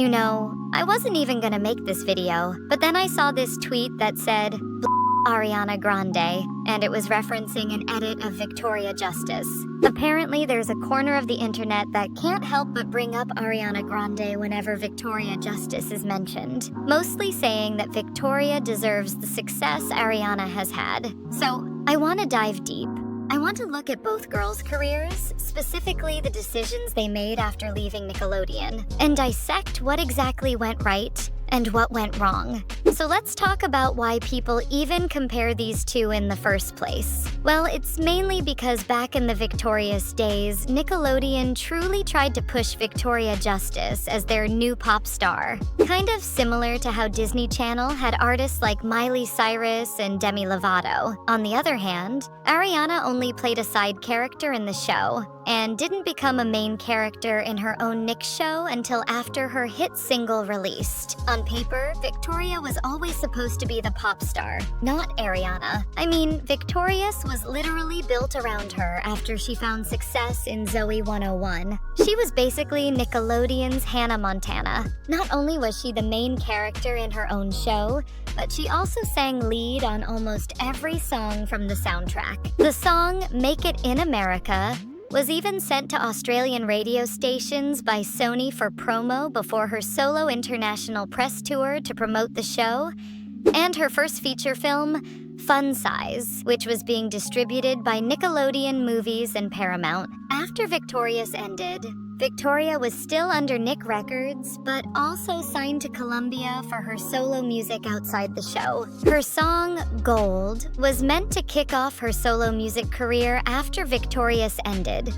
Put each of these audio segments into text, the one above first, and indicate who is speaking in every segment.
Speaker 1: You know, I wasn't even gonna make this video, but then I saw this tweet that said, Ariana Grande, and it was referencing an edit of Victoria Justice. Apparently, there's a corner of the internet that can't help but bring up Ariana Grande whenever Victoria Justice is mentioned, mostly saying that Victoria deserves the success Ariana has had. So, I want to dive deep. I want to look at both girls' careers, specifically the decisions they made after leaving Nickelodeon, and dissect what exactly went right and what went wrong. So let's talk about why people even compare these two in the first place. Well, it's mainly because back in the Victorious days, Nickelodeon truly tried to push Victoria Justice as their new pop star. Kind of similar to how Disney Channel had artists like Miley Cyrus and Demi Lovato. On the other hand, Ariana only played a side character in the show, and didn't become a main character in her own Nick show until after her hit single released. On paper, Victoria was always supposed to be the pop star, not Ariana. I mean, Victorious was literally built around her after she found success in Zoe 101. She was basically Nickelodeon's Hannah Montana. Not only was she the main character in her own show, but she also sang lead on almost every song from the soundtrack. The song Make It in America was even sent to Australian radio stations by Sony for promo before her solo international press tour to promote the show, and her first feature film, Fun Size, which was being distributed by Nickelodeon Movies and Paramount. After Victorious ended, Victoria was still under Nick Records, but also signed to Columbia for her solo music outside the show. Her song, Gold, was meant to kick off her solo music career after Victorious ended,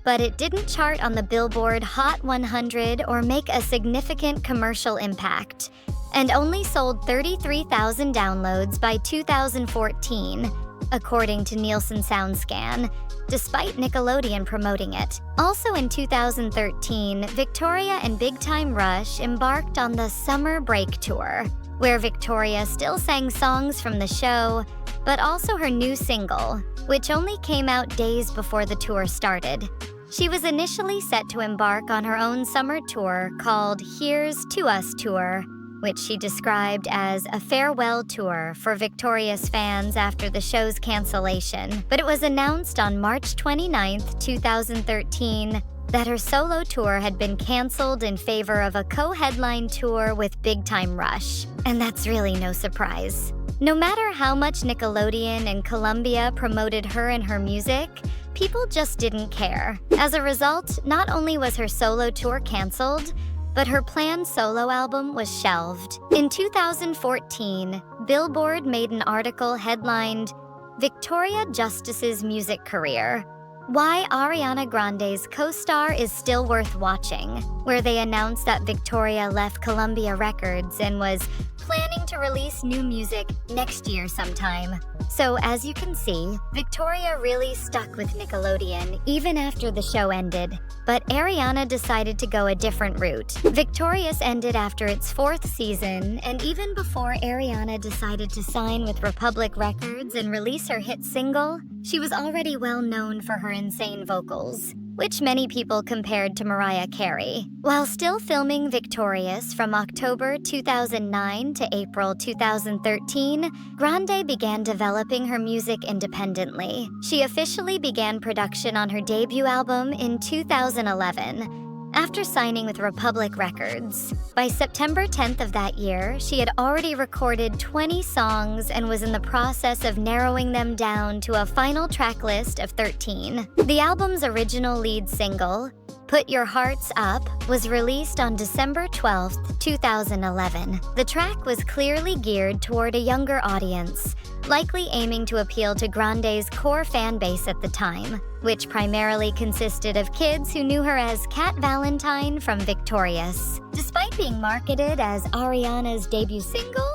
Speaker 1: but it didn't chart on the Billboard Hot 100 or make a significant commercial impact, and only sold 33,000 downloads by 2014, according to Nielsen SoundScan, despite Nickelodeon promoting it. Also in 2013, Victoria and Big Time Rush embarked on the Summer Break Tour, where Victoria still sang songs from the show, but also her new single, which only came out days before the tour started. She was initially set to embark on her own summer tour called Here's to Us Tour, which she described as a farewell tour for Victorious fans after the show's cancellation. But it was announced on March 29, 2013, that her solo tour had been canceled in favor of a co-headline tour with Big Time Rush. And that's really no surprise. No matter how much Nickelodeon and Columbia promoted her and her music, people just didn't care. As a result, not only was her solo tour canceled, but her planned solo album was shelved. In 2014, Billboard made an article headlined, Victoria Justice's Music Career: Why Ariana Grande's Co-Star is Still Worth Watching, where they announced that Victoria left Columbia Records and was planning to release new music next year sometime. So as you can see, Victoria really stuck with Nickelodeon even after the show ended. But Ariana decided to go a different route. Victorious ended after its 4th season, and even before Ariana decided to sign with Republic Records and release her hit single, she was already well known for her insane vocals, which many people compared to Mariah Carey. While still filming Victorious from October 2009 to April 2013, Grande began developing her music independently. She officially began production on her debut album in 2011, after signing with Republic Records. By September 10th of that year, she had already recorded 20 songs and was in the process of narrowing them down to a final track list of 13. The album's original lead single, Put Your Hearts Up, was released on December 12th, 2011. The track was clearly geared toward a younger audience, likely aiming to appeal to Grande's core fan base at the time, which primarily consisted of kids who knew her as Cat Valentine from Victorious. Despite being marketed as Ariana's debut single,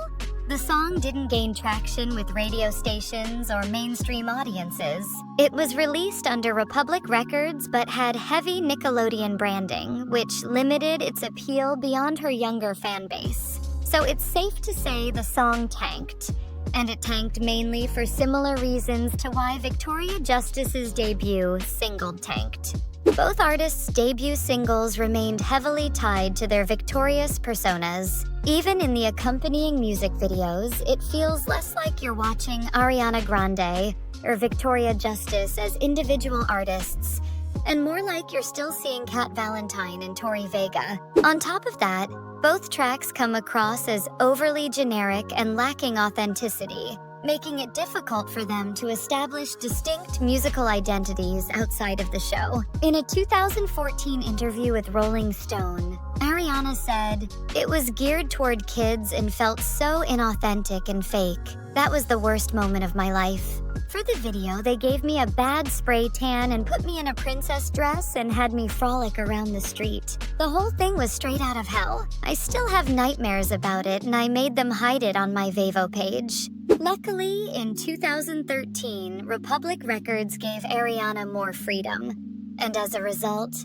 Speaker 1: the song didn't gain traction with radio stations or mainstream audiences. It was released under Republic Records but had heavy Nickelodeon branding, which limited its appeal beyond her younger fan base. So it's safe to say the song tanked. and it tanked mainly for similar reasons to why Victoria Justice's debut single tanked. Both artists' debut singles remained heavily tied to their victorious personas. Even in the accompanying music videos, it feels less like you're watching Ariana Grande or Victoria Justice as individual artists, and more like you're still seeing Valentine and Tori Vega. On top of that, both tracks come across as overly generic and lacking authenticity, making it difficult for them to establish distinct musical identities outside of the show. In a 2014 interview with Rolling Stone, Ariana said, "It was geared toward kids and felt so inauthentic and fake. That was the worst moment of my life. For the video, they gave me a bad spray tan and put me in a princess dress and had me frolic around the street. The whole thing was straight out of hell. I still have nightmares about it, and I made them hide it on my Vevo page." Luckily, in 2013, Republic Records gave Ariana more freedom, and as a result,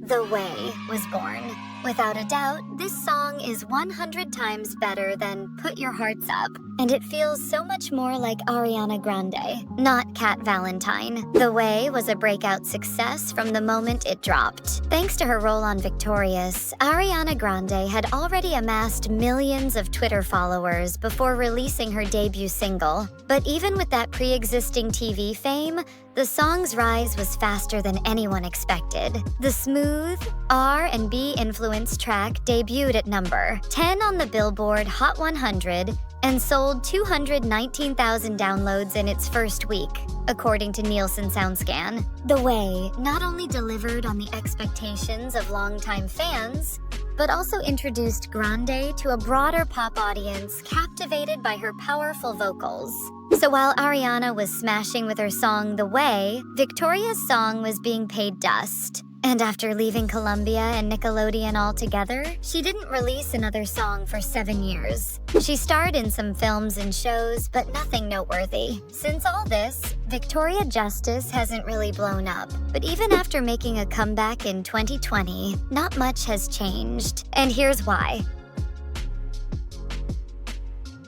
Speaker 1: The Way was born. Without a doubt, this song is 100 times better than Put Your Hearts Up, and it feels so much more like Ariana Grande, not Valentine. The Way was a breakout success from the moment it dropped. Thanks to her role on Victorious, Ariana Grande had already amassed millions of Twitter followers before releasing her debut single. But even with that pre-existing TV fame, the song's rise was faster than anyone expected. The smooth R&B influenced track debuted at number 10 on the Billboard Hot 100 and sold 219,000 downloads in its first week, according to Nielsen SoundScan. The Way not only delivered on the expectations of longtime fans, but also introduced Grande to a broader pop audience captivated by her powerful vocals. So while Ariana was smashing with her song The Way, Victoria's song was being paid dust. And after leaving Columbia and Nickelodeon altogether, she didn't release another song for 7 years. She starred in some films and shows, but nothing noteworthy. Since all this, Victoria Justice hasn't really blown up. But even after making a comeback in 2020, not much has changed. And here's why.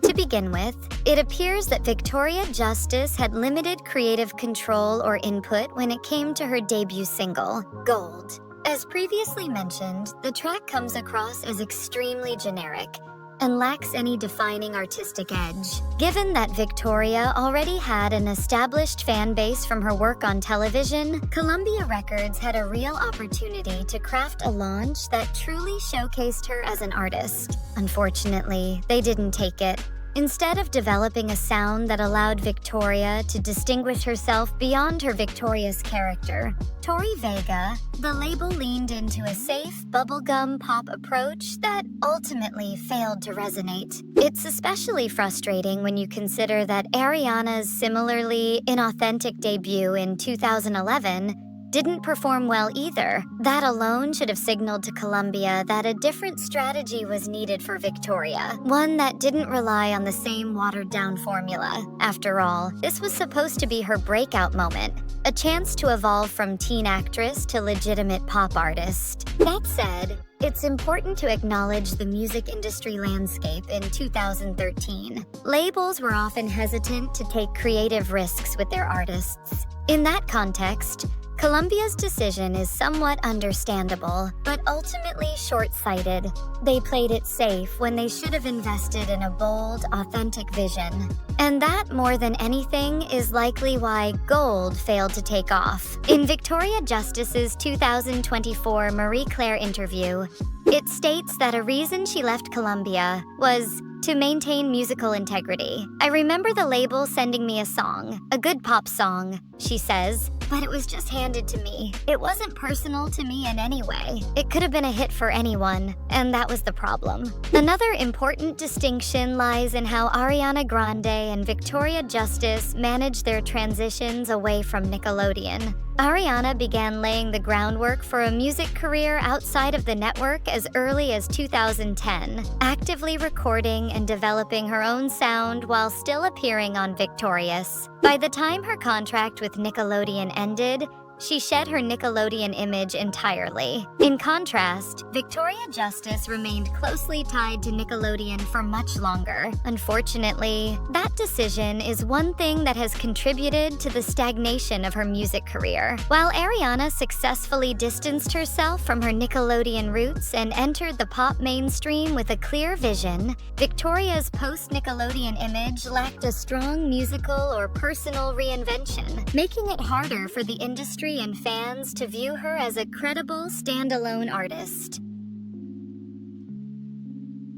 Speaker 1: To begin with, it appears that Victoria Justice had limited creative control or input when it came to her debut single, Gold. As previously mentioned, the track comes across as extremely generic and lacks any defining artistic edge. Given that Victoria already had an established fan base from her work on television, Columbia Records had a real opportunity to craft a launch that truly showcased her as an artist. Unfortunately, they didn't take it. Instead of developing a sound that allowed Victoria to distinguish herself beyond her victorious character, Tori Vega, the label leaned into a safe, bubblegum pop approach that ultimately failed to resonate. It's especially frustrating when you consider that Ariana's similarly inauthentic debut in 2011 didn't perform well either. That alone should have signaled to Columbia that a different strategy was needed for Victoria, one that didn't rely on the same watered-down formula. After all, this was supposed to be her breakout moment, a chance to evolve from teen actress to legitimate pop artist. That said, it's important to acknowledge the music industry landscape in 2013. Labels were often hesitant to take creative risks with their artists. In that context, Columbia's decision is somewhat understandable, but ultimately short-sighted. They played it safe when they should have invested in a bold, authentic vision. And that, more than anything, is likely why Gold failed to take off. In Victoria Justice's 2024 Marie Claire interview, it states that a reason she left Columbia was to maintain musical integrity. "I remember the label sending me a song, a good pop song," she says, "but it was just handed to me. It wasn't personal to me in any way. It could have been a hit for anyone, and that was the problem." Another important distinction lies in how Ariana Grande and Victoria Justice managed their transitions away from Nickelodeon. Ariana began laying the groundwork for a music career outside of the network as early as 2010, actively recording and developing her own sound while still appearing on Victorious. By the time her contract with Nickelodeon ended, She shed her Nickelodeon image entirely. In contrast, Victoria Justice remained closely tied to Nickelodeon for much longer. Unfortunately, that decision is one thing that has contributed to the stagnation of her music career. While Ariana successfully distanced herself from her Nickelodeon roots and entered the pop mainstream with a clear vision, Victoria's post-Nickelodeon image lacked a strong musical or personal reinvention, making it harder for the industry and fans to view her as a credible standalone artist.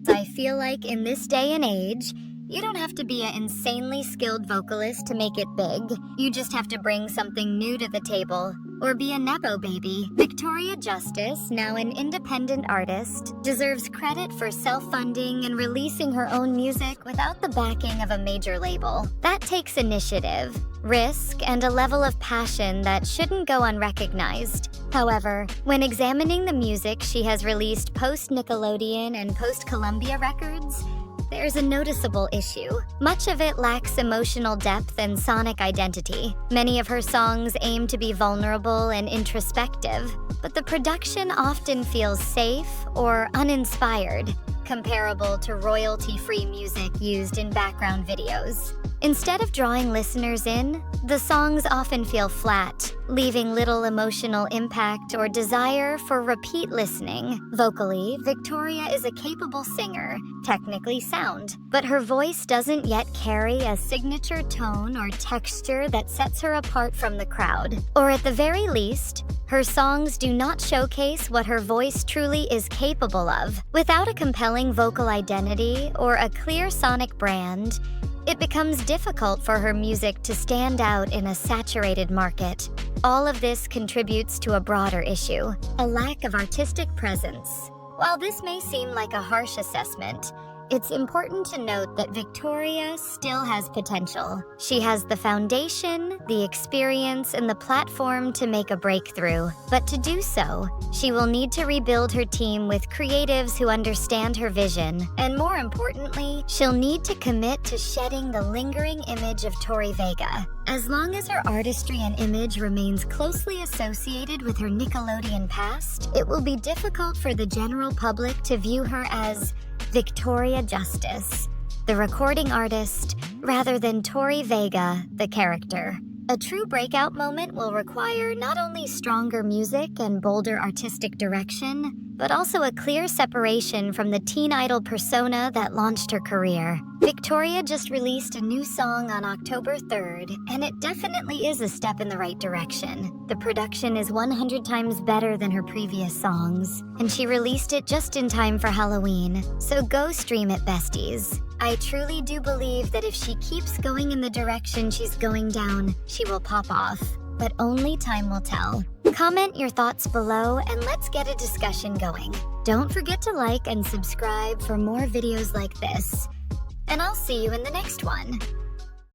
Speaker 1: I feel like in this day and age, you don't have to be an insanely skilled vocalist to make it big. You just have to bring something new to the table, or be a nepo baby. Victoria Justice, now an independent artist, deserves credit for self-funding and releasing her own music without the backing of a major label. That takes initiative, risk, and a level of passion that shouldn't go unrecognized. However, when examining the music she has released post-Nickelodeon and post-Columbia Records, there's a noticeable issue. Much of it lacks emotional depth and sonic identity. Many of her songs aim to be vulnerable and introspective, but the production often feels safe or uninspired, comparable to royalty-free music used in background videos. Instead of drawing listeners in, the songs often feel flat, leaving little emotional impact or desire for repeat listening. Vocally, Victoria is a capable singer, technically sound, but her voice doesn't yet carry a signature tone or texture that sets her apart from the crowd. Or at the very least, her songs do not showcase what her voice truly is capable of. Without a compelling vocal identity or a clear sonic brand, it becomes difficult for her music to stand out in a saturated market. All of this contributes to a broader issue, a lack of artistic presence. While this may seem like a harsh assessment, it's important to note that Victoria still has potential. She has the foundation, the experience, and the platform to make a breakthrough. But to do so, she will need to rebuild her team with creatives who understand her vision. And more importantly, she'll need to commit to shedding the lingering image of Tori Vega. As long as her artistry and image remains closely associated with her Nickelodeon past, it will be difficult for the general public to view her as Victoria Justice, the recording artist, rather than Tori Vega, the character. A true breakout moment will require not only stronger music and bolder artistic direction, but also a clear separation from the teen idol persona that launched her career. Victoria just released a new song on October 3rd, and it definitely is a step in the right direction. The production is 100 times better than her previous songs, and she released it just in time for Halloween, so go stream it, besties. I truly do believe that if she keeps going in the direction she's going down, she will pop off. But only time will tell. Comment your thoughts below and let's get a discussion going. Don't forget to like and subscribe for more videos like this. And I'll see you in the next one.